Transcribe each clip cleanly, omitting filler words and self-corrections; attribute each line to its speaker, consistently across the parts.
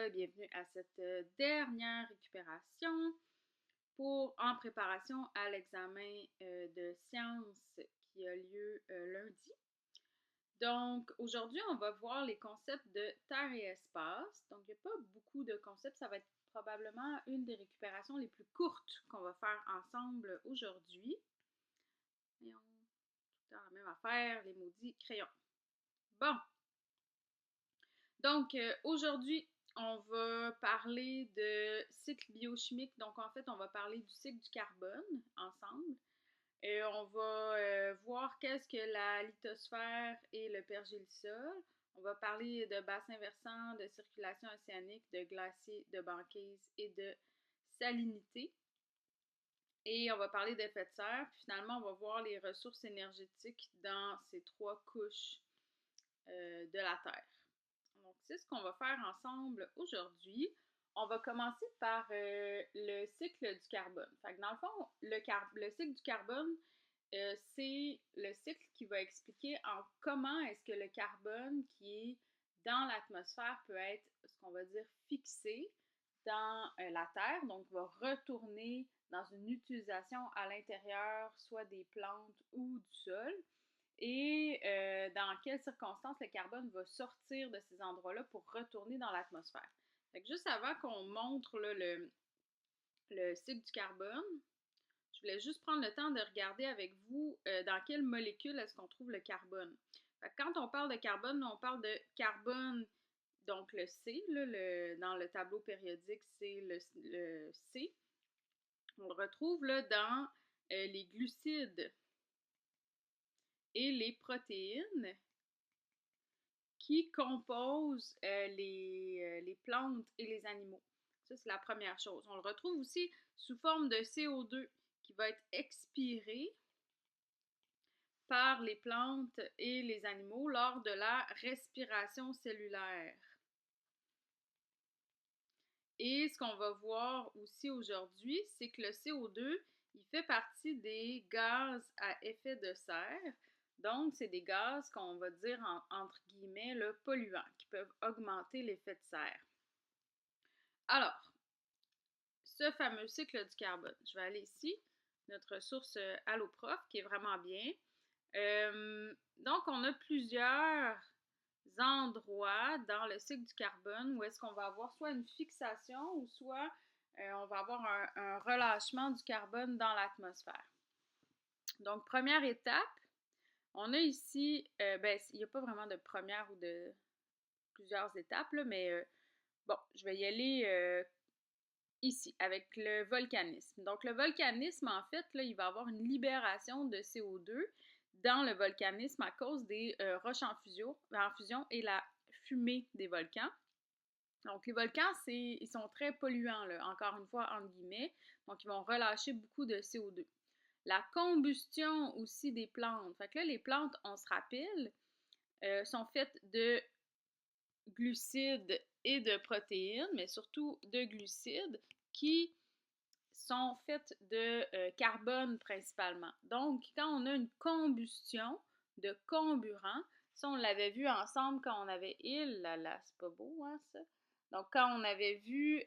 Speaker 1: bienvenue à cette dernière récupération en préparation à l'examen de sciences qui a lieu lundi. Donc, aujourd'hui, on va voir les concepts de terre et espace. Donc, il n'y a pas beaucoup de concepts. Ça va être probablement une des récupérations les plus courtes qu'on va faire ensemble aujourd'hui. Voyons, tout le temps la même affaire, les maudits crayons. Bon, donc aujourd'hui, on va parler de cycle biochimique. Donc, en fait, on va parler du cycle du carbone ensemble. On va voir qu'est-ce que la lithosphère et le pergélisol. On va parler de bassin versant, de circulation océanique, de glaciers, de banquise et de salinité. Et on va parler d'effet de serre. Puis finalement, on va voir les ressources énergétiques dans ces trois couches de la Terre. Donc, c'est ce qu'on va faire ensemble aujourd'hui. On va commencer par le cycle du carbone. Fait que dans le fond, le cycle du carbone, c'est le cycle qui va expliquer comment est-ce que le carbone qui est dans l'atmosphère peut être, ce qu'on va dire, fixé dans la Terre, donc va retourner dans une utilisation à l'intérieur, soit des plantes ou du sol, et dans quelles circonstances le carbone va sortir de ces endroits-là pour retourner dans l'atmosphère. Fait que juste avant qu'on montre là, le cycle du carbone, je voulais juste prendre le temps de regarder avec vous dans quelle molécule est-ce qu'on trouve le carbone. Fait que quand on parle de carbone, on parle de carbone, donc le C, là, dans le tableau périodique, c'est le C. On le retrouve là, dans les glucides et les protéines qui composent les plantes et les animaux. Ça, c'est la première chose. On le retrouve aussi sous forme de CO2 qui va être expiré par les plantes et les animaux lors de la respiration cellulaire. Et ce qu'on va voir aussi aujourd'hui, c'est que le CO2, il fait partie des gaz à effet de serre. Donc, c'est des gaz qu'on va dire entre guillemets polluants, qui peuvent augmenter l'effet de serre. Alors, ce fameux cycle du carbone, je vais aller ici, notre source Alloprof, qui est vraiment bien. Donc, on a plusieurs endroits dans le cycle du carbone où est-ce qu'on va avoir soit une fixation ou soit on va avoir un relâchement du carbone dans l'atmosphère. Donc, première étape, on a ici, il n'y a pas vraiment de première ou de plusieurs étapes, là, mais bon, je vais y aller ici, avec le volcanisme. Donc, le volcanisme, en fait, là, il va y avoir une libération de CO2 dans le volcanisme à cause des roches en fusion et la fumée des volcans. Donc, les volcans, ils sont très polluants, là, encore une fois, entre guillemets. Donc, ils vont relâcher beaucoup de CO2. La combustion aussi des plantes. Fait que là, les plantes, on se rappelle, sont faites de glucides et de protéines, mais surtout de glucides qui sont faites de carbone principalement. Donc, quand on a une combustion de comburant, ça on l'avait vu ensemble quand on avait... là, c'est pas beau, hein, ça? Donc, quand on avait vu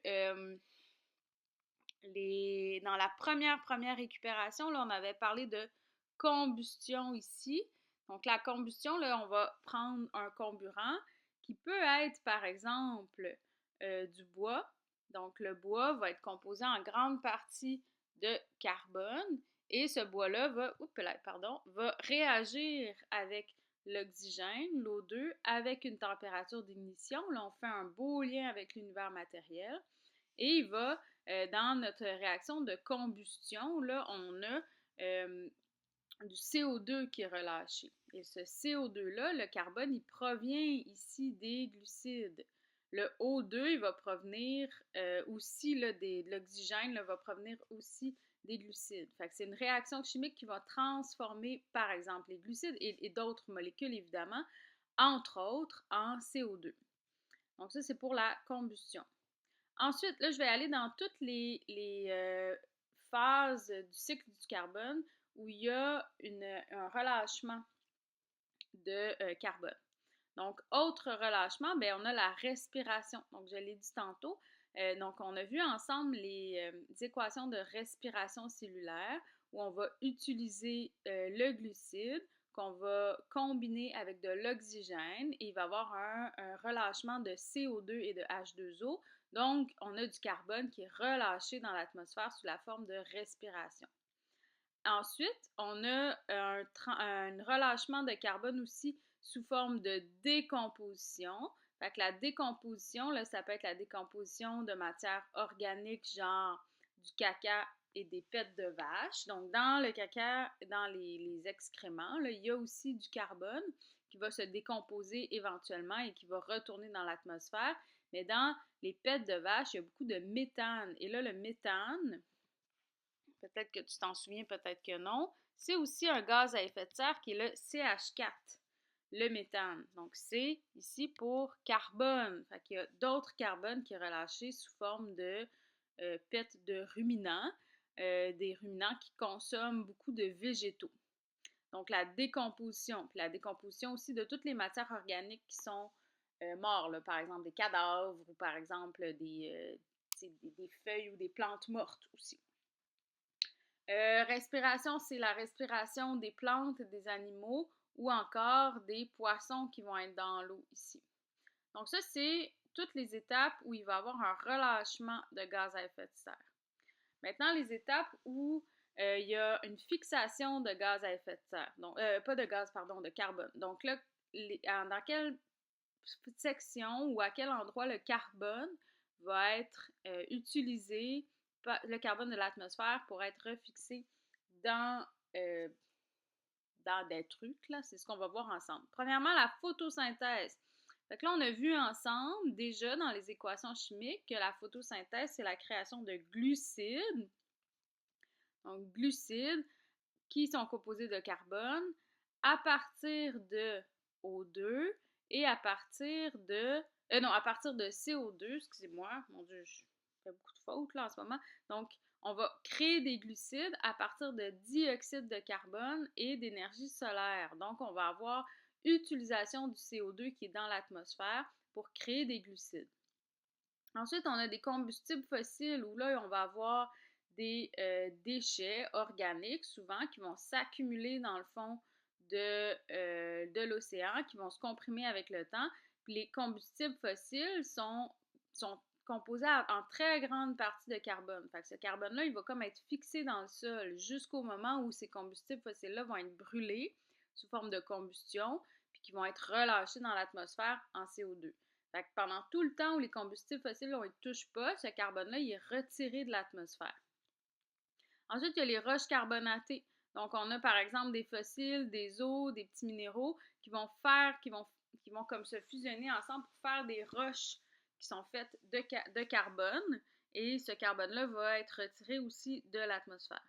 Speaker 1: dans la première récupération, là, on avait parlé de combustion ici. Donc, la combustion, là, on va prendre un comburant qui peut être, par exemple, du bois. Donc, le bois va être composé en grande partie de carbone et ce bois-là va réagir avec l'oxygène, l'O2, avec une température d'ignition. Là, on fait un beau lien avec l'univers matériel et il va dans notre réaction de combustion, là, on a du CO2 qui est relâché. Et ce CO2-là, le carbone, il provient ici des glucides. Le O2, il va provenir aussi de l'oxygène, va provenir aussi des glucides. Fait que c'est une réaction chimique qui va transformer, par exemple, les glucides et d'autres molécules, évidemment, entre autres, en CO2. Donc ça, c'est pour la combustion. Ensuite, là, je vais aller dans toutes les phases du cycle du carbone où il y a un relâchement de carbone. Donc, autre relâchement, bien, on a la respiration. Donc, je l'ai dit tantôt. Donc, on a vu ensemble les équations de respiration cellulaire où on va utiliser le glucide qu'on va combiner avec de l'oxygène et il va y avoir un relâchement de CO2 et de H2O. Donc, on a du carbone qui est relâché dans l'atmosphère sous la forme de respiration. Ensuite, on a un relâchement de carbone aussi sous forme de décomposition. Fait que la décomposition, là, ça peut être la décomposition de matières organiques, genre du caca et des pêtes de vache. Donc, dans le caca, dans les excréments, là, il y a aussi du carbone qui va se décomposer éventuellement et qui va retourner dans l'atmosphère. Mais dans les pêtes de vache, il y a beaucoup de méthane. Et là, le méthane, peut-être que tu t'en souviens, peut-être que non, c'est aussi un gaz à effet de serre qui est le CH4, le méthane. Donc, c'est ici pour carbone. Fait qu'il y a d'autres carbones qui est relâché sous forme de pète de ruminants, des ruminants qui consomment beaucoup de végétaux. Donc, la décomposition, puis la décomposition aussi de toutes les matières organiques qui sont mortes, là, par exemple des cadavres ou par exemple des feuilles ou des plantes mortes aussi. Respiration, c'est la respiration des plantes, des animaux ou encore des poissons qui vont être dans l'eau ici. Donc ça, c'est toutes les étapes où il va y avoir un relâchement de gaz à effet de serre. Maintenant, les étapes où il y a une fixation de gaz à effet de serre. Donc, pas de gaz, pardon, de carbone. Donc là, dans quelle section ou à quel endroit le carbone va être utilisé, le carbone de l'atmosphère, pour être refixé dans, euh, dans des trucs, là, c'est ce qu'on va voir ensemble. Premièrement, la photosynthèse. Donc là, on a vu ensemble, déjà dans les équations chimiques, que la photosynthèse, c'est la création de glucides. Donc, glucides qui sont composés de carbone à partir de O2 et à partir de... à partir de CO2, excusez-moi, mon Dieu, je fais beaucoup de fautes là en ce moment. Donc, on va créer des glucides à partir de dioxyde de carbone et d'énergie solaire. Donc, on va avoir utilisation du CO2 qui est dans l'atmosphère pour créer des glucides. Ensuite, on a des combustibles fossiles où là, on va avoir des déchets organiques, souvent, qui vont s'accumuler dans le fond de l'océan, qui vont se comprimer avec le temps. Puis les combustibles fossiles sont composés en très grande partie de carbone. Fait que ce carbone-là, il va comme être fixé dans le sol jusqu'au moment où ces combustibles fossiles-là vont être brûlés sous forme de combustion, puis qui vont être relâchés dans l'atmosphère en CO2. Fait que pendant tout le temps où les combustibles fossiles, on ne touche pas, ce carbone-là, il est retiré de l'atmosphère. Ensuite, il y a les roches carbonatées. Donc, on a par exemple des fossiles, des eaux, des petits minéraux qui vont comme se fusionner ensemble pour faire des roches qui sont faites de carbone. Et ce carbone-là va être retiré aussi de l'atmosphère.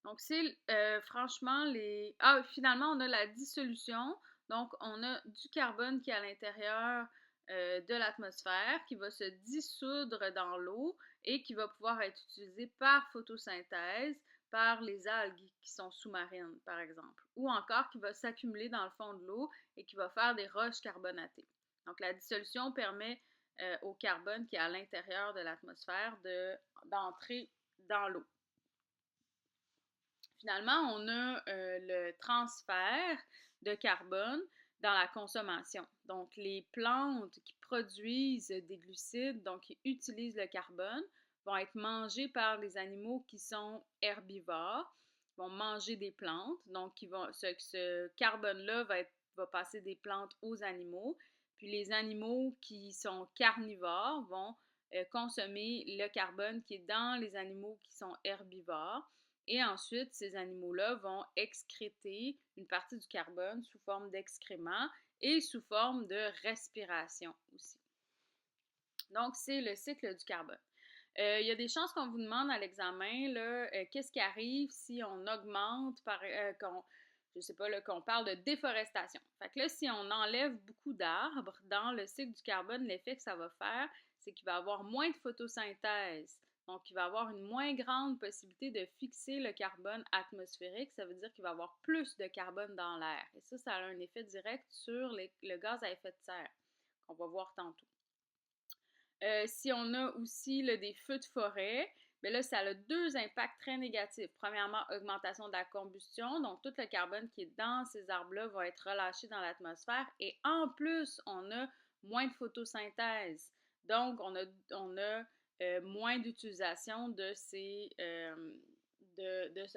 Speaker 1: Donc, c'est franchement les... Ah, finalement, on a la dissolution. Donc, on a du carbone qui est à l'intérieur de l'atmosphère, qui va se dissoudre dans l'eau et qui va pouvoir être utilisé par photosynthèse, par les algues qui sont sous-marines, par exemple, ou encore qui va s'accumuler dans le fond de l'eau et qui va faire des roches carbonatées. Donc, la dissolution permet au carbone qui est à l'intérieur de l'atmosphère d'entrer dans l'eau. Finalement, on a le transfert de carbone dans la consommation. Donc, les plantes qui produisent des glucides, donc qui utilisent le carbone, vont être mangées par les animaux qui sont herbivores, vont manger des plantes. Donc, ce carbone-là va passer des plantes aux animaux. Puis les animaux qui sont carnivores vont consommer le carbone qui est dans les animaux qui sont herbivores. Et ensuite, ces animaux-là vont excréter une partie du carbone sous forme d'excréments et sous forme de respiration aussi. Donc, c'est le cycle du carbone. Il y a des chances qu'on vous demande à l'examen, qu'est-ce qui arrive si on augmente, je sais pas, qu'on parle de déforestation. Fait que là, si on enlève beaucoup d'arbres dans le cycle du carbone, l'effet que ça va faire, c'est qu'il va y avoir moins de photosynthèse Donc, il va avoir une moins grande possibilité de fixer le carbone atmosphérique. Ça veut dire qu'il va y avoir plus de carbone dans l'air. Et ça a un effet direct sur le gaz à effet de serre, qu'on va voir tantôt. Si on a aussi là, des feux de forêt, bien là, ça a deux impacts très négatifs. Premièrement, augmentation de la combustion, donc tout le carbone qui est dans ces arbres-là va être relâché dans l'atmosphère. Et en plus, on a moins de photosynthèse. Donc, on a moins d'utilisation de ce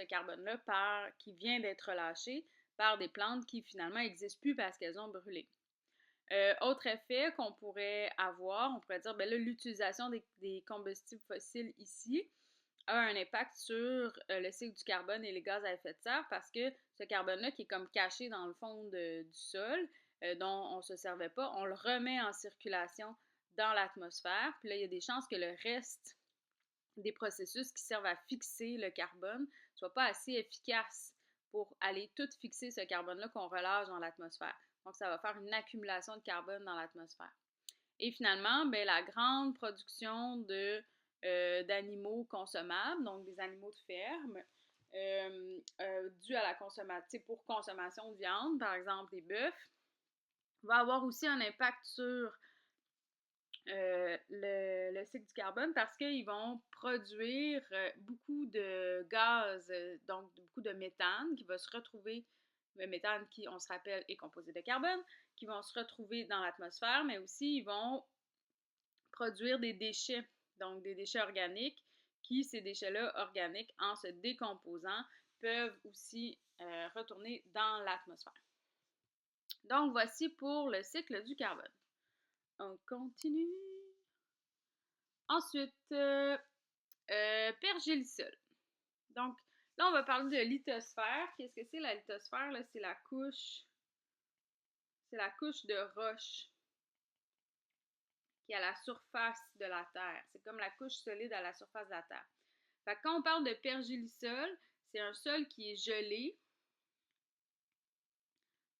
Speaker 1: carbone-là qui vient d'être relâché par des plantes qui finalement n'existent plus parce qu'elles ont brûlé. Autre effet qu'on pourrait avoir, on pourrait dire, ben là, l'utilisation des combustibles fossiles ici a un impact sur le cycle du carbone et les gaz à effet de serre parce que ce carbone-là qui est comme caché dans le fond du sol, dont on ne se servait pas, on le remet en circulation dans l'atmosphère. Puis là, il y a des chances que le reste des processus qui servent à fixer le carbone ne soient pas assez efficaces pour aller tout fixer ce carbone-là qu'on relâche dans l'atmosphère. Donc, ça va faire une accumulation de carbone dans l'atmosphère. Et finalement, bien, la grande production d'animaux consommables, donc des animaux de ferme, due à la consommation, pour consommation de viande, par exemple les bœufs, va avoir aussi un impact sur le cycle du carbone parce qu'ils vont produire beaucoup de gaz, donc beaucoup de méthane qui va se retrouver, le méthane qui, on se rappelle, est composé de carbone, qui vont se retrouver dans l'atmosphère, mais aussi ils vont produire des déchets, donc des déchets organiques, qui, ces déchets-là organiques, en se décomposant, peuvent aussi retourner dans l'atmosphère. Donc, voici pour le cycle du carbone. On continue. Ensuite, pergélisol. Donc, là, on va parler de lithosphère. Qu'est-ce que c'est la lithosphère? Là, c'est la couche de roche qui est à la surface de la Terre. C'est comme la couche solide à la surface de la Terre. Fait que quand on parle de pergélisol, c'est un sol qui est gelé.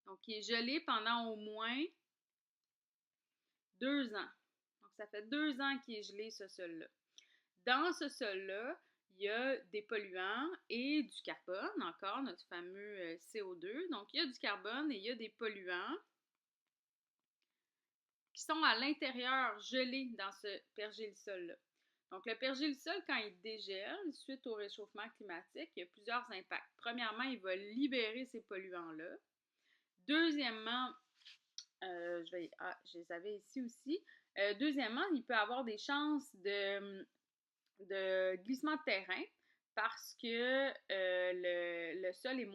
Speaker 1: Donc, qui est gelé pendant au moins 2 ans. Donc, ça fait 2 ans qu'il est gelé, ce sol-là. Dans ce sol-là, il y a des polluants et du carbone, encore notre fameux CO2. Donc, il y a du carbone et il y a des polluants qui sont à l'intérieur, gelés dans ce pergélisol-là. Donc, le pergélisol, quand il dégèle, suite au réchauffement climatique, il y a plusieurs impacts. Premièrement, il va libérer ces polluants-là. Deuxièmement, je les avais ici aussi. Deuxièmement, il peut avoir des chances de glissement de terrain parce que le sol est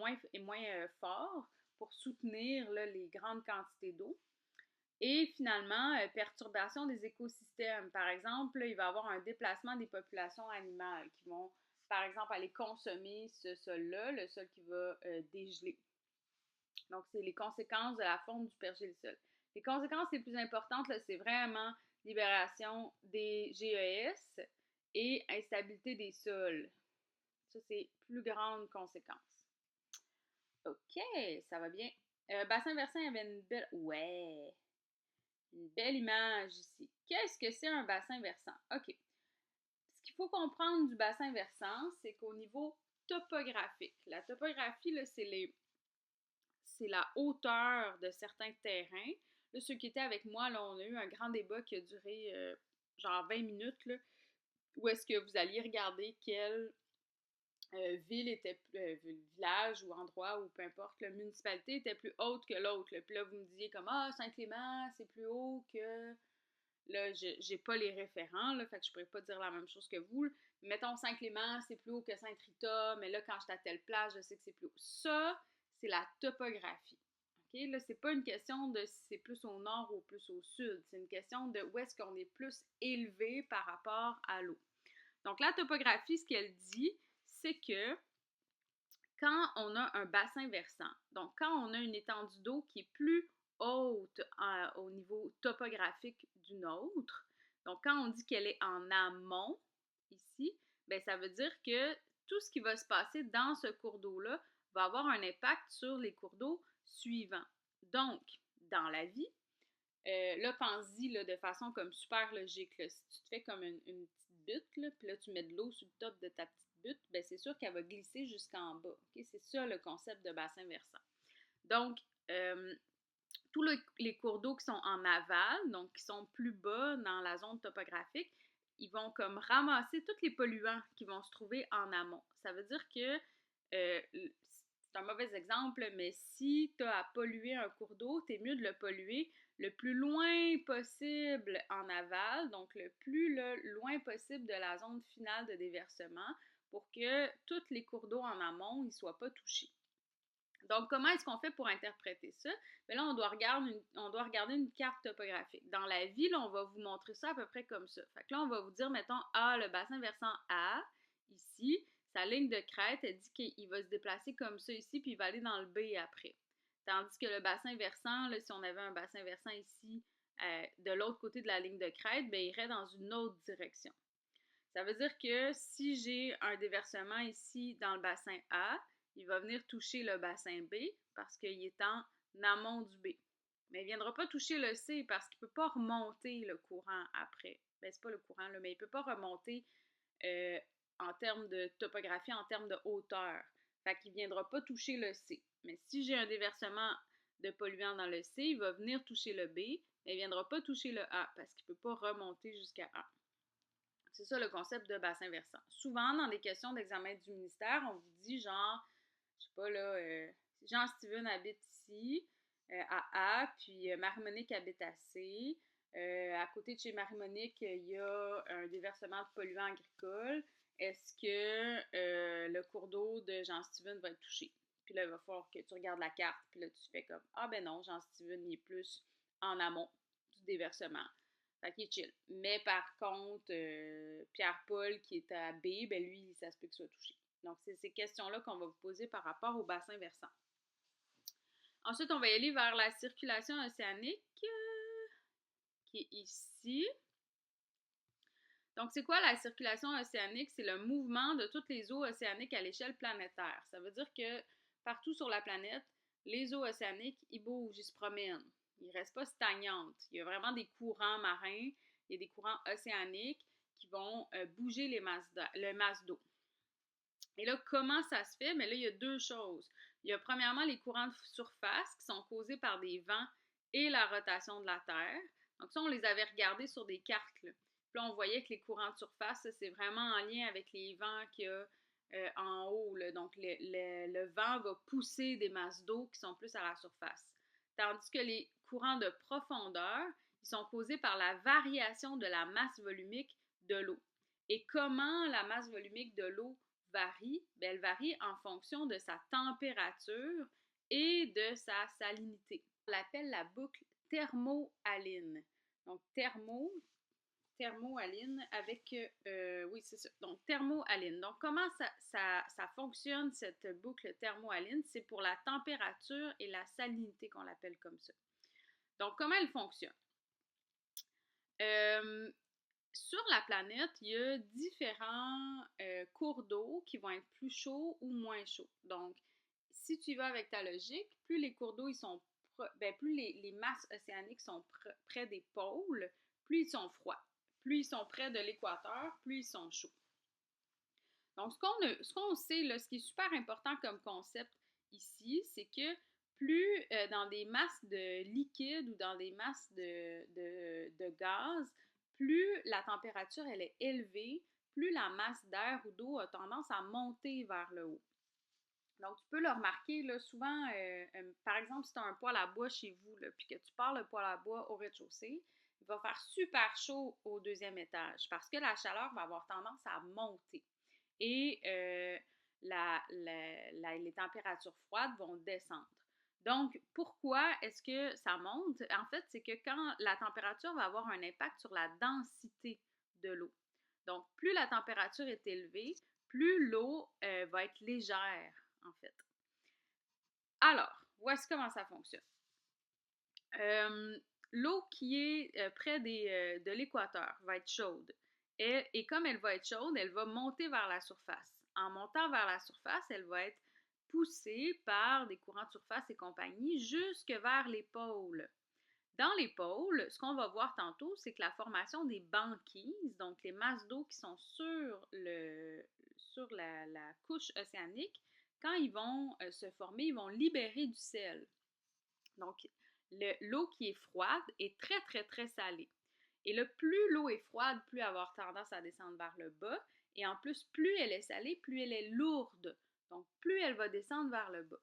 Speaker 1: moins fort pour soutenir là, les grandes quantités d'eau. Et finalement, perturbation des écosystèmes. Par exemple, là, il va y avoir un déplacement des populations animales qui vont, par exemple, aller consommer ce sol-là, le sol qui va dégeler. Donc, c'est les conséquences de la fonte du pergélisol. Les conséquences les plus importantes, là, c'est vraiment libération des GES et instabilité des sols. Ça, c'est plus grande conséquence. OK, ça va bien. Bassin versant, il y avait une belle... Ouais! Une belle image ici. Qu'est-ce que c'est un bassin versant? OK. Ce qu'il faut comprendre du bassin versant, c'est qu'au niveau topographique, la topographie, là, c'est la hauteur de certains terrains. Là, ceux qui étaient avec moi, là, on a eu un grand débat qui a duré genre 20 minutes, là, où est-ce que vous alliez regarder quelle ville était, village ou endroit ou peu importe, la municipalité était plus haute que l'autre. Puis là, vous me disiez comme, ah, Saint-Clément, c'est plus haut que... Là, j'ai pas les référents, là, fait que je pourrais pas dire la même chose que vous. Mettons Saint-Clément, c'est plus haut que Sainte-Rita, mais là, quand j'étais à telle place, je sais que c'est plus haut. Ça, c'est la topographie. OK? Là, c'est pas une question de si c'est plus au nord ou plus au sud. C'est une question de où est-ce qu'on est plus élevé par rapport à l'eau. Donc, la topographie, ce qu'elle dit, c'est que quand on a un bassin versant, donc quand on a une étendue d'eau qui est plus haute au niveau topographique du nôtre, donc quand on dit qu'elle est en amont, ici, bien ça veut dire que tout ce qui va se passer dans ce cours d'eau-là va avoir un impact sur les cours d'eau suivants. Donc, dans la vie, là, pense-y là, de façon comme super logique. Là, si tu te fais comme une petite butte, là, puis là, tu mets de l'eau sur le top de ta petite butte, ben c'est sûr qu'elle va glisser jusqu'en bas. OK? C'est ça le concept de bassin versant. Donc, tous les cours d'eau qui sont en aval, donc qui sont plus bas dans la zone topographique, ils vont comme ramasser tous les polluants qui vont se trouver en amont. Ça veut dire que, c'est un mauvais exemple, mais si tu as à polluer un cours d'eau, c'est mieux de le polluer le plus loin possible en aval, donc le plus loin possible de la zone finale de déversement pour que tous les cours d'eau en amont ne soient pas touchés. Donc, comment est-ce qu'on fait pour interpréter ça? Bien là, on doit regarder une carte topographique. Dans la ville, on va vous montrer ça à peu près comme ça. Fait que là, on va vous dire, mettons, le bassin versant A, ici, sa ligne de crête, elle dit qu'il va se déplacer comme ça ici, puis il va aller dans le B après. Tandis que le bassin versant, là, si on avait un bassin versant ici, de l'autre côté de la ligne de crête, bien, il irait dans une autre direction. Ça veut dire que si j'ai un déversement ici dans le bassin A, il va venir toucher le bassin B parce qu'il est en amont du B. Mais il ne viendra pas toucher le C parce qu'il ne peut pas remonter le courant après. Ben, c'est pas le courant, là, mais il ne peut pas remonter en termes de topographie, en termes de hauteur. Fait qu'il ne viendra pas toucher le C. Mais si j'ai un déversement de polluants dans le C, il va venir toucher le B, mais il ne viendra pas toucher le A parce qu'il ne peut pas remonter jusqu'à A. C'est ça le concept de bassin versant. Souvent, dans des questions d'examen du ministère, on vous dit genre, je sais pas là, Jean-Steven habite ici, à A, puis Marie-Monique habite à C. À côté de chez Marie-Monique, il y a un déversement de polluants agricoles. Est-ce que le cours d'eau de Jean-Steven va être touché? Puis là, il va falloir que tu regardes la carte, puis là, tu fais comme, ah ben non, Jean-Steven, il est plus en amont du déversement. Fait qu'il est chill. Mais par contre, Pierre-Paul, qui est à B, ben lui, ça se peut qu'il soit touché. Donc, c'est ces questions-là qu'on va vous poser par rapport au bassin versant. Ensuite, on va y aller vers la circulation océanique, qui est ici. Donc, c'est quoi la circulation océanique? C'est le mouvement de toutes les eaux océaniques à l'échelle planétaire. Ça veut dire que partout sur la planète, les eaux océaniques, ils bougent, ils se promènent. Ils ne restent pas stagnantes. Il y a vraiment des courants marins, il y a des courants océaniques qui vont bouger le masse d'eau. Et là, comment ça se fait? Mais là, il y a deux choses. Il y a premièrement les courants de surface qui sont causés par des vents et la rotation de la Terre. Donc ça, on les avait regardés sur des cartes, là. Puis là, on voyait que les courants de surface, c'est vraiment en lien avec les vents qu'il y a en haut, là. Donc le vent va pousser des masses d'eau qui sont plus à la surface. Tandis que les courants de profondeur, ils sont causés par la variation de la masse volumique de l'eau. Et comment la masse volumique de l'eau varie? Bien, elle varie en fonction de sa température et de sa salinité. On l'appelle la boucle thermohaline. Donc, thermohaline avec, oui, c'est ça. Donc, thermohaline. Donc, comment ça fonctionne, cette boucle thermohaline? C'est pour la température et la salinité qu'on l'appelle comme ça. Donc, comment elle fonctionne? Sur la planète, il y a différents cours d'eau qui vont être plus chauds ou moins chauds. Donc, si tu y vas avec ta logique, plus les cours d'eau ils sont plus les masses océaniques sont près des pôles, plus ils sont froids. Plus ils sont près de l'équateur, plus ils sont chauds. Donc, ce qu'on sait, là, ce qui est super important comme concept ici, c'est que plus dans des masses de liquide ou dans des masses de gaz, plus la température elle est élevée, plus la masse d'air ou d'eau a tendance à monter vers le haut. Donc, tu peux le remarquer, là, souvent, par exemple, si tu as un poêle à bois chez vous, là, puis que tu pars le poêle à bois au rez-de-chaussée, il va faire super chaud au deuxième étage parce que la chaleur va avoir tendance à monter. Et les températures froides vont descendre. Donc, pourquoi est-ce que ça monte? En fait, c'est que quand la température va avoir un impact sur la densité de l'eau. Donc, plus la température est élevée, plus l'eau va être légère, en fait. Alors, voici comment ça fonctionne. L'eau qui est près de l'équateur va être chaude. Et comme elle va être chaude, elle va monter vers la surface. En montant vers la surface, elle va être poussée par des courants de surface et compagnie jusque vers les pôles. Dans les pôles, ce qu'on va voir tantôt, c'est que la formation des banquises, donc les masses d'eau qui sont sur la couche océanique, quand ils vont se former, ils vont libérer du sel. Donc, l'eau qui est froide est très, très, très salée. Et le plus l'eau est froide, plus elle va avoir tendance à descendre vers le bas. Et en plus, plus elle est salée, plus elle est lourde. Donc, plus elle va descendre vers le bas.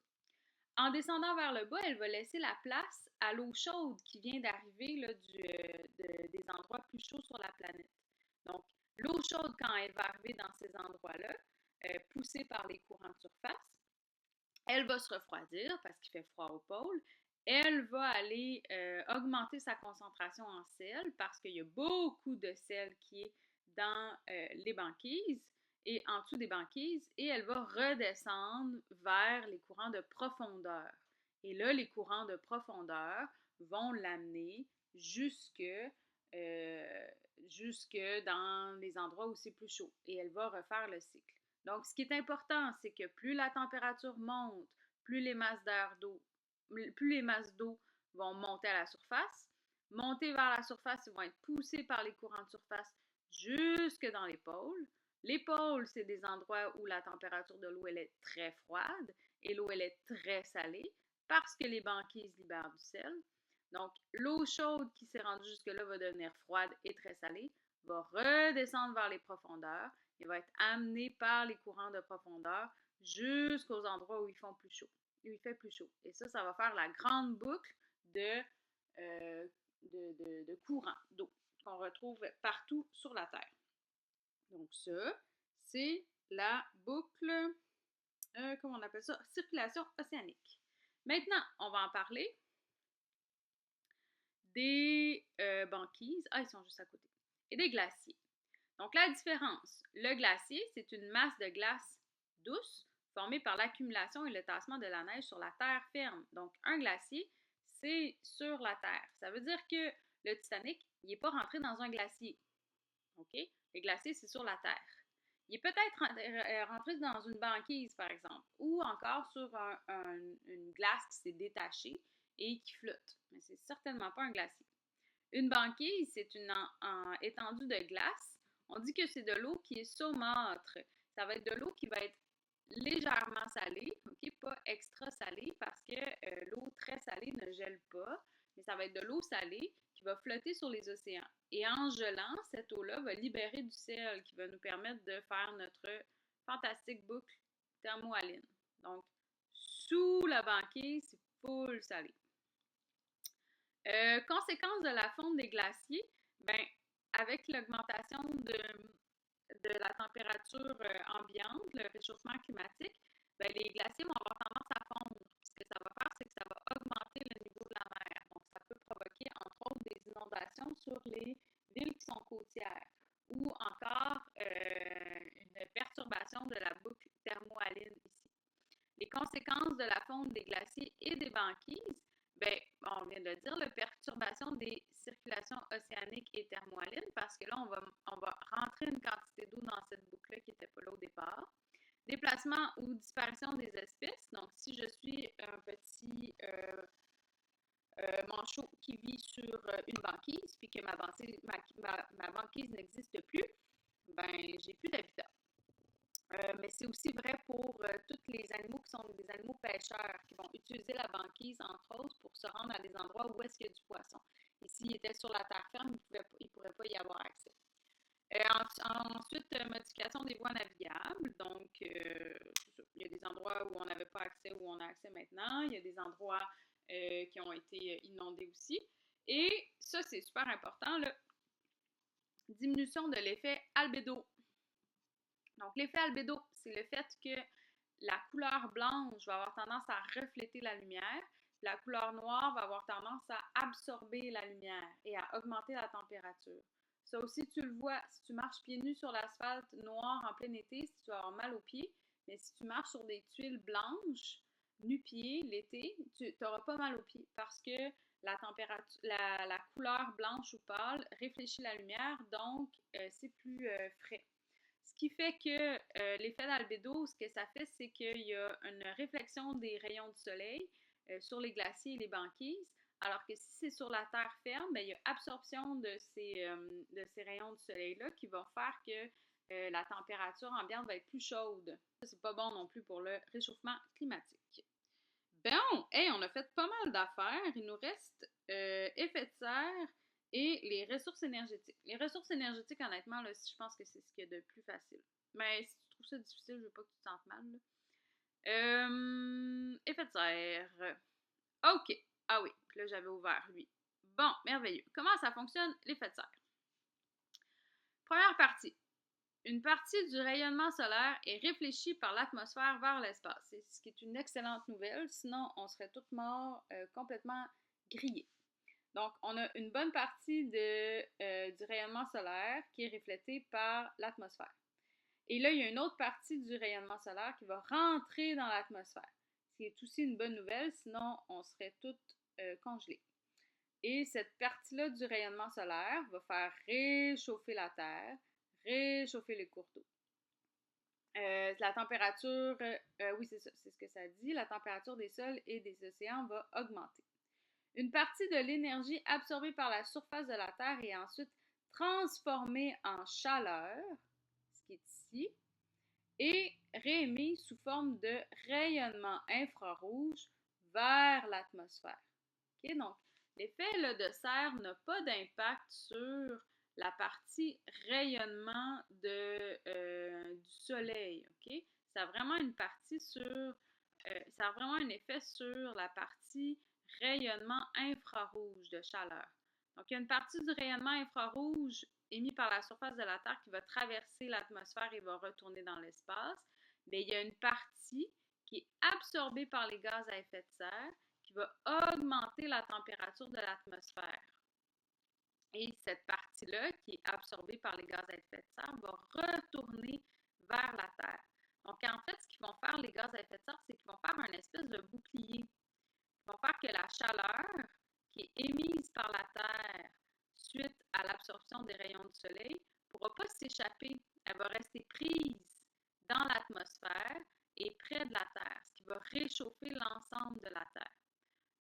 Speaker 1: En descendant vers le bas, elle va laisser la place à l'eau chaude qui vient d'arriver des endroits plus chauds sur la planète. Donc, l'eau chaude, quand elle va arriver dans ces endroits-là, poussée par les courants de surface, elle va se refroidir parce qu'il fait froid au pôle. Elle va aller augmenter sa concentration en sel parce qu'il y a beaucoup de sel qui est dans les banquises et en dessous des banquises, et elle va redescendre vers les courants de profondeur. Et là, les courants de profondeur vont l'amener jusque dans les endroits où c'est plus chaud. Et elle va refaire le cycle. Donc, ce qui est important, c'est que plus la température monte, plus les masses d'eau vont monter à la surface. Monter vers la surface, ils vont être poussés par les courants de surface jusque dans les pôles. Les pôles, c'est des endroits où la température de l'eau elle est très froide et l'eau elle est très salée parce que les banquises libèrent du sel. Donc, l'eau chaude qui s'est rendue jusque-là va devenir froide et très salée, va redescendre vers les profondeurs et va être amené par les courants de profondeur jusqu'aux endroits où il fait plus chaud. Et ça va faire la grande boucle euh, de courants d'eau qu'on retrouve partout sur la Terre. Donc ça, c'est la boucle, comment on appelle ça, circulation océanique. Maintenant, on va en parler des banquises. Ah, ils sont juste à côté. Et des glaciers. Donc la différence, le glacier, c'est une masse de glace douce formée par l'accumulation et le tassement de la neige sur la terre ferme. Donc un glacier, c'est sur la terre. Ça veut dire que le Titanic, il n'est pas rentré dans un glacier. OK? Le glacier, c'est sur la terre. Il est peut-être rentré dans une banquise, par exemple, ou encore sur une glace qui s'est détachée et qui flotte. Mais c'est certainement pas un glacier. Une banquise, c'est une étendue de glace. On dit que c'est de l'eau qui est saumâtre. Ça va être de l'eau qui va être légèrement salée, ok, pas extra salée, parce que l'eau très salée ne gèle pas, mais ça va être de l'eau salée qui va flotter sur les océans. Et en gelant, cette eau-là va libérer du sel qui va nous permettre de faire notre fantastique boucle thermohaline. Donc, sous la banquise, c'est full salé. Conséquence de la fonte des glaciers, ben, avec l'augmentation de la température ambiante, le réchauffement climatique, ben, les glaciers vont avoir tendance à fondre. Ce que ça va faire, c'est que ça va augmenter le niveau de la mer. Donc, ça peut provoquer, entre autres, des inondations sur les villes qui sont côtières ou encore une perturbation de la boucle thermohaline ici. Les conséquences de la fonte des glaciers et des banquises, ben, on vient de le dire, la perturbation des circulations océaniques et thermohalines, parce que là, on va rentrer une quantité d'eau dans cette boucle-là qui n'était pas là au départ. Déplacement ou disparition des espèces. Donc, si je suis un petit manchot qui vit sur une banquise, puis que ma banquise n'existe plus, ben, j'ai plus d'habitat. Mais c'est aussi vrai pour tous les animaux qui sont des animaux pêcheurs, qui vont utiliser la banquise, entre autres, pour se rendre à des endroits où est-ce qu'il y a du poisson. Et s'il était sur la terre ferme, il ne pourrait pas y avoir accès. Ensuite, modification des voies navigables. Donc, il y a des endroits où on n'avait pas accès, où on a accès maintenant. Il y a des endroits qui ont été inondés aussi. Et ça, c'est super important, là. Diminution de l'effet albédo. Donc, l'effet albédo, c'est le fait que la couleur blanche va avoir tendance à refléter la lumière, la couleur noire va avoir tendance à absorber la lumière et à augmenter la température. Ça aussi, tu le vois, si tu marches pieds nus sur l'asphalte noir en plein été, si tu vas avoir mal aux pieds, mais si tu marches sur des tuiles blanches, nu-pieds, l'été, tu n'auras pas mal aux pieds parce que la couleur blanche ou pâle réfléchit la lumière, donc c'est plus frais. Ce qui fait que l'effet d'albédo, ce que ça fait, c'est qu'il y a une réflexion des rayons du soleil sur les glaciers et les banquises, Alors que si c'est sur la terre ferme, ben, il y a absorption de ces rayons du soleil-là qui va faire que la température ambiante va être plus chaude. Ça, c'est pas bon non plus pour le réchauffement climatique. Bon, hey, on a fait pas mal d'affaires. Il nous reste effet de serre et les ressources énergétiques. Les ressources énergétiques, honnêtement, là, je pense que c'est ce qu'il y a de plus facile. Mais si tu trouves ça difficile, je veux pas que tu te sentes mal. Effet de serre. OK. Ah oui, puis là, j'avais ouvert lui. Bon, merveilleux. Comment ça fonctionne, l'effet de serre? Première partie. Une partie du rayonnement solaire est réfléchie par l'atmosphère vers l'espace. C'est ce qui est une excellente nouvelle, sinon on serait tous morts complètement grillés. Donc, on a une bonne partie du rayonnement solaire qui est reflétée par l'atmosphère. Et là, il y a une autre partie du rayonnement solaire qui va rentrer dans l'atmosphère, ce qui est aussi une bonne nouvelle, sinon on serait tous congelés. Et cette partie-là du rayonnement solaire va faire réchauffer la Terre, réchauffer les cours d'eau. La température, oui, c'est ça, c'est ce que ça dit, la température des sols et des océans va augmenter. Une partie de l'énergie absorbée par la surface de la Terre est ensuite transformée en chaleur, ce qui est ici, et réémise sous forme de rayonnement infrarouge vers l'atmosphère. Okay? Donc, l'effet de serre n'a pas d'impact sur la partie rayonnement du soleil. Okay? Ça a vraiment une partie sur. Ça a vraiment un effet sur la partie rayonnement infrarouge de chaleur. Donc, il y a une partie du rayonnement infrarouge émis par la surface de la Terre qui va traverser l'atmosphère et va retourner dans l'espace. Mais il y a une partie qui est absorbée par les gaz à effet de serre qui va augmenter la température de l'atmosphère. Et cette partie-là, qui est absorbée par les gaz à effet de serre, va retourner vers la Terre. Donc, en fait, ce qu'ils vont faire, les gaz à effet de serre, c'est qu'ils vont faire un espèce de bouclier. Ils vont faire que la chaleur qui est émise par la Terre suite à l'absorption des rayons du soleil ne pourra pas s'échapper. Elle va rester prise dans l'atmosphère et près de la Terre, ce qui va réchauffer l'ensemble de la Terre.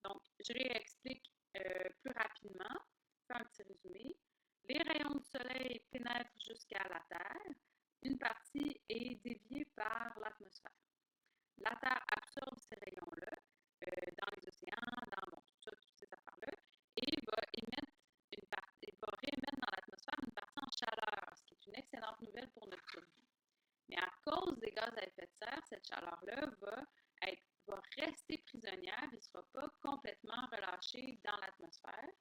Speaker 1: Donc, je réexplique plus rapidement, fais un petit résumé. Les rayons du soleil pénètrent jusqu'à la Terre. Une partie est déviée par l'atmosphère. La Terre absorbe ces rayons-là dans les océans, dans toutes ces affaires-là, et va réémettre dans l'atmosphère une partie en chaleur, ce qui est une excellente nouvelle pour notre survie. Mais à cause des gaz à effet de serre, cette chaleur-là va rester prisonnière et ne sera pas complètement relâchée dans l'atmosphère,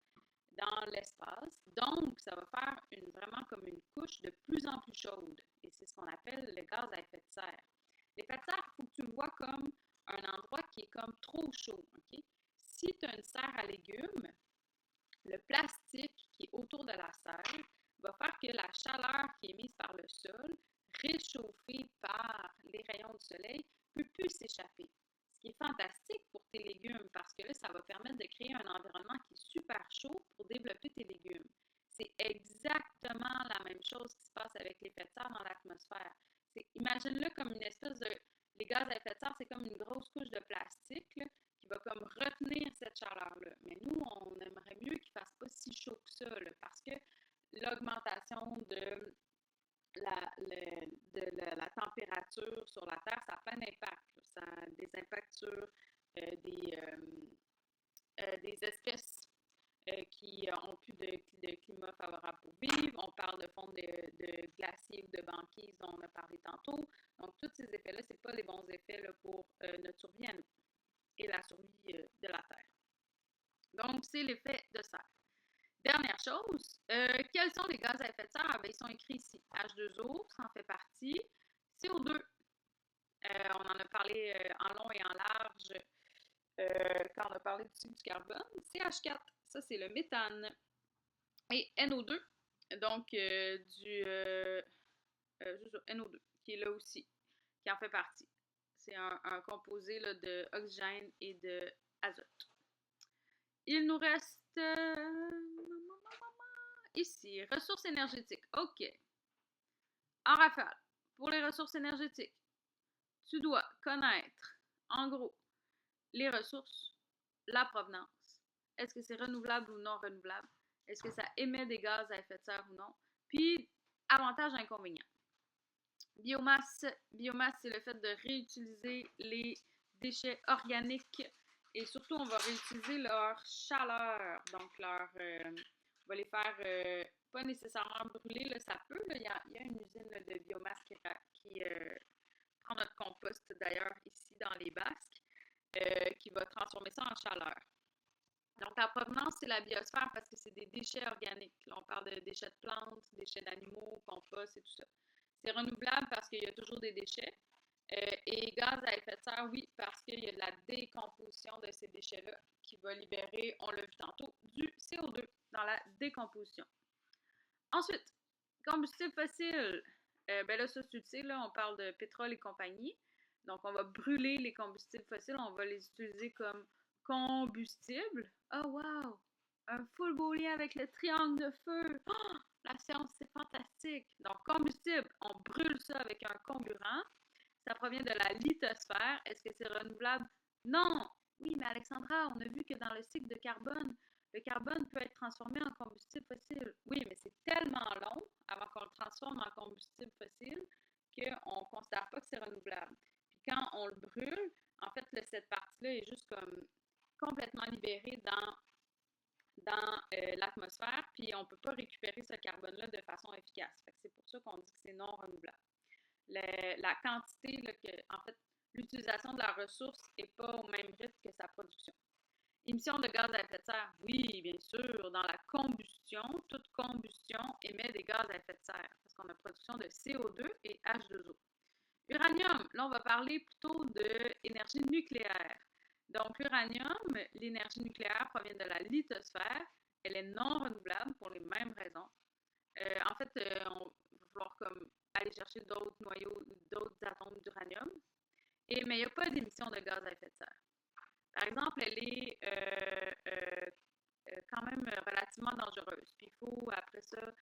Speaker 1: dans l'espace. Donc, ça va faire vraiment comme une couche de plus en plus chaude. Et c'est ce qu'on appelle le gaz à effet de serre. L'effet de serre, il faut que tu le vois comme un endroit qui est comme trop chaud. Okay? Si tu as une serre à légumes, le plastique qui est autour de la serre va faire que la chaleur qui est mise par le sol, réchauffée par les rayons du soleil, ne peut plus s'échapper. Ce qui est fantastique pour tes légumes parce que là, ça va permettre de créer un environnement qui est super chaud pour développer tes légumes. C'est exactement la même chose qui se passe avec l'effet de serre dans l'atmosphère. Imagine-le comme une espèce de. Les gaz à effet de serre, c'est comme une grosse couche de plastique là, qui va comme retenir cette chaleur-là. Mais nous, on aimerait mieux qu'il ne fasse pas si chaud que ça, là, parce que l'augmentation de la température sur la Terre, ça a plein d'impacts. Ça a des impacts sur des espèces qui ont plus de climat favorable pour vivre. On parle de fond de glaciers ou de banquises dont on a parlé tantôt. Donc, tous ces effets-là, ce n'est pas les bons effets là, pour notre survie à nous et la survie de la Terre. Donc, c'est l'effet de serre. Dernière chose, quels sont les gaz à effet de serre? Ils sont écrits ici. H2O, ça en fait partie. CO2, on en a parlé en long et en large quand on a parlé du cycle du carbone. CH4, ça c'est le méthane. Et NO2, donc NO2, qui est là aussi, qui en fait partie. C'est un composé là, de oxygène et d'azote. Il nous reste ici, ressources énergétiques. OK. En rafale, pour les ressources énergétiques, tu dois connaître, en gros, les ressources, la provenance. est-ce que c'est renouvelable ou non renouvelable, est-ce que ça émet des gaz à effet de serre ou non, puis avantages, inconvénients. Biomasse, biomasse, c'est le fait de réutiliser les déchets organiques et surtout, on va réutiliser leur chaleur. Donc, on va les faire pas nécessairement brûler, là, ça peut. Là, il y a une usine là, de biomasse qui prend notre compost d'ailleurs ici dans les Basques, qui va transformer ça en chaleur. Donc, la provenance, c'est la biosphère parce que c'est des déchets organiques. Là, on parle de déchets de plantes, déchets d'animaux, compost et tout ça. C'est renouvelable parce qu'il y a toujours des déchets. Et gaz à effet de serre, oui, parce qu'il y a de la décomposition de ces déchets-là qui va libérer, on l'a vu tantôt, du CO2 dans la décomposition. Ensuite, combustible fossile. Ben là, ça, tu le sais, là, on parle de pétrole et compagnie. Donc, on va brûler les combustibles fossiles, on va les utiliser comme combustible. Oh, wow! Un full beau lien avec le triangle de feu. Oh, la science, c'est fantastique. Donc, combustible, on brûle ça avec un comburant. Ça provient de la lithosphère. Est-ce que c'est renouvelable? Non! Oui, mais Alexandra, on a vu que dans le cycle de carbone, le carbone peut être transformé en combustible fossile. Oui, mais c'est tellement long avant qu'on le transforme en combustible fossile qu'on ne considère pas que c'est renouvelable. Puis quand on le brûle, en fait, cette partie-là est juste comme complètement libérée dans l'atmosphère, puis on ne peut pas récupérer ce carbone-là de façon efficace. C'est pour ça qu'on dit que c'est non renouvelable. La quantité, là, en fait, l'utilisation de la ressource n'est pas au même rythme que sa production. Émissions de gaz à effet de serre, oui, bien sûr. Dans la combustion, toute combustion émet des gaz à effet de serre parce qu'on a production de CO2 et H2O. Uranium, là, on va parler plutôt d'énergie nucléaire. Donc, l'uranium, l'énergie nucléaire provient de la lithosphère. Elle est non renouvelable pour les mêmes raisons. En fait, on va falloir comme aller chercher d'autres noyaux, d'autres atomes d'uranium. Mais il n'y a pas d'émission de gaz à effet de serre. Par exemple, elle est quand même relativement dangereuse. Puis il faut, après ça,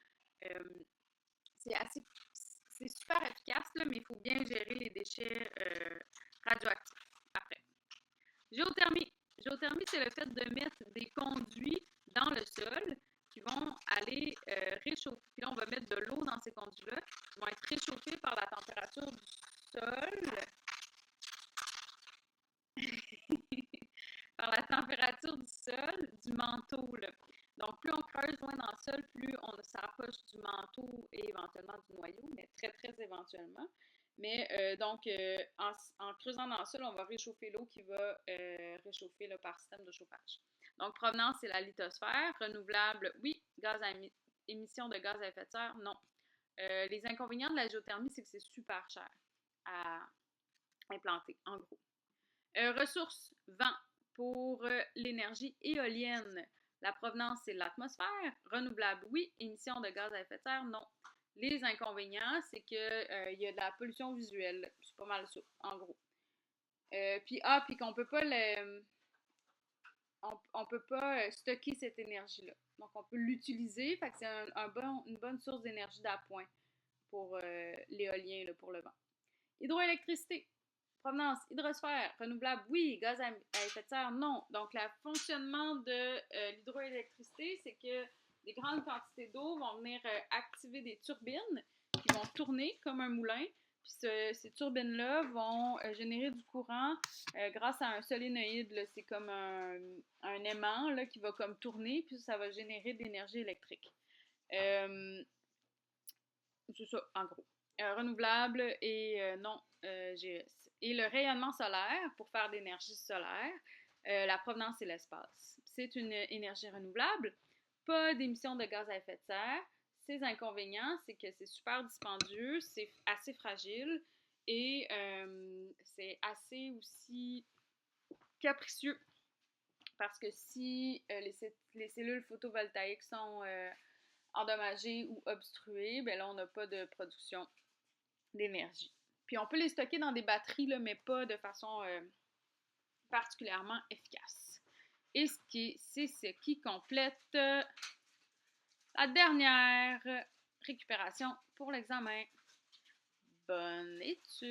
Speaker 1: c'est super efficace, là, mais il faut bien gérer les déchets radioactifs après. Géothermie. Géothermie, c'est le fait de mettre des conduits dans le sol qui vont aller réchauffer. Puis là, on va mettre de l'eau dans ces conduits-là qui vont être réchauffés par la température du sol. Par la température du sol, du manteau. Là. Donc, plus on creuse loin dans le sol, plus on s'approche du manteau et éventuellement du noyau, mais très, très éventuellement. Mais en creusant dans le sol, on va réchauffer l'eau qui va réchauffer là, par système de chauffage. Donc, provenance, c'est la lithosphère. Renouvelable, oui. Émission de gaz à effet de serre, non. Les inconvénients de la géothermie, c'est que c'est super cher à implanter, en gros. Ressources, vent. Pour l'énergie éolienne, la provenance, c'est l'atmosphère. Renouvelable, oui. Émission de gaz à effet de serre, non. Les inconvénients, c'est qu'il y a de la pollution visuelle. C'est pas mal ça, en gros. Puis qu'on peut pas on peut pas stocker cette énergie-là. Donc, on peut l'utiliser. Fait que c'est une bonne source d'énergie d'appoint pour l'éolien, là, pour le vent. Hydroélectricité. Provenance, hydrosphère, renouvelable, oui. Gaz à effet de serre, non. Donc, le fonctionnement de l'hydroélectricité, c'est que des grandes quantités d'eau vont venir activer des turbines qui vont tourner comme un moulin. Puis ces turbines-là vont générer du courant grâce à un solénoïde. C'est comme un aimant là, qui va comme tourner, puis ça va générer de l'énergie électrique. C'est ça, en gros. Renouvelable et non GES. Et le rayonnement solaire, pour faire de l'énergie solaire, la provenance, c'est l'espace. C'est une énergie renouvelable, pas d'émissions de gaz à effet de serre. Ses inconvénients, c'est que c'est super dispendieux, c'est assez fragile et c'est assez aussi capricieux. Parce que si les cellules photovoltaïques sont endommagées ou obstruées, ben là, on n'a pas de production d'énergie. Puis on peut les stocker dans des batteries, là, mais pas de façon particulièrement efficace. Et c'est ce qui complète la dernière récupération pour l'examen. Bonne étude!